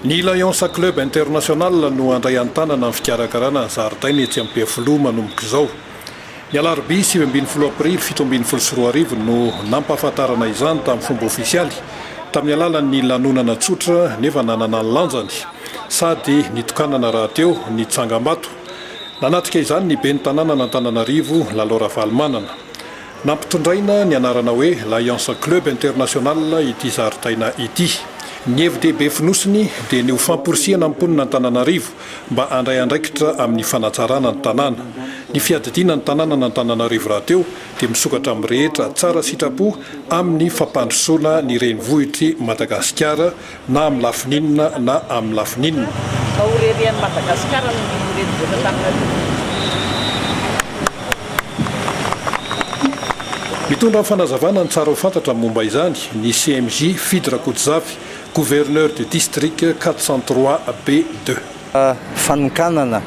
Ny Lionsa Club International no andray an-tanana ny fikarakarana ny zaridaina etsy amin'ny Befoloha manomboka izao. Ny alarobia 7 aprily 7 arivo no nampahafantarana izany tamin'ny fomba ofisialy tamin'ny alalan'ny lanonana tsotra nefa nanana ny lanjany sady nitokanana raha teo ny tsangam-bato. Nanatrika izany ny ben'ny tanàna n'Antananarivo Lalora Valomanana. Nampitondraina ny anarana hoe Lionsa Club International ity zaridaina ity. Ny hevi-dehibe fonosiny dia ny hofamporisihana amponina Antananarivo mba handray andraikitra amin'ny fanatsarana ny tanàna. Ny fiadidiana ny tanàna n'Antananarivo raha teo dia misokatra amin'ny rehetra tsara sitrapo amin'ny fampandrosoana ny renivohitry Madagasikara na amin'ny lafininina na amin'ny lafininina. Mitondra ny fanazavana ny tsara ho fantatra momba izany ny CMJ Fidy Rakotovavy, gouverneur du district 403B2. Fanokanana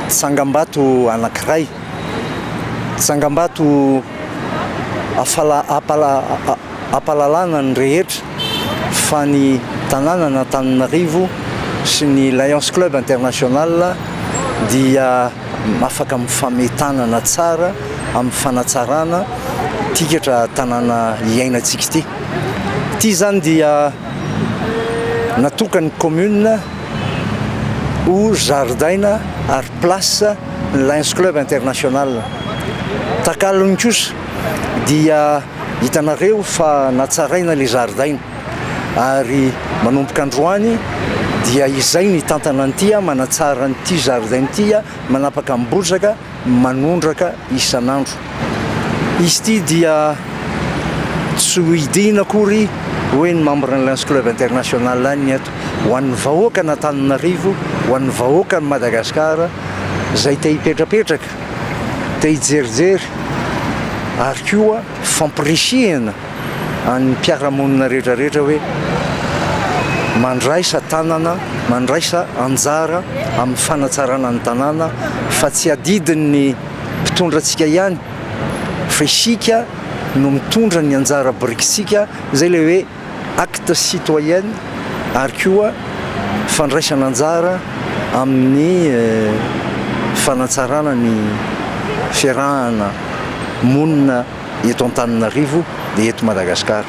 tsangam-bato anankiray, tsangam-bato ampalalana ny rehetra fa ny tanàna n'Antananarivo sy ny Lions Club International dia afaka mifametanana tsara amin'ny fanatsarana tikatra tanàna iainantsika ity. Ity zany dia natokany commune ho zaridaina ary place ny Lions Club International. Takalony kosa dia hitanareo fa natsaraina le zaridaina ary manomboka androany dia izay ny tantana an'tia manatsara an'ity zaridaina ity manapaka mibozaka manondraka isan'andro. Izy ity dia tsy hoidina akory hoe ny membre ny Lions Club International any eto ho an'ny vahoaka n'Antananarivo, ho an'ny vahoaka ny Madagasikara izay te hipetrapetraka, te hijerijery ary koa fampirisihana an'ny mpiara-monina rehetrarehetra hoe mandraisa tanàna, mandraisa anjara amin'ny fanatsarana ny tanàna fa tsy adidin'ny mpitondra antsika ihany fa isika no mitondra ny anjara birikitsika izay le hoe acte citoyen ary koa fandraisana anjara amin'ny fanatsarana ny fiarahana monina eto Antananarivo dia eto Madagasikara.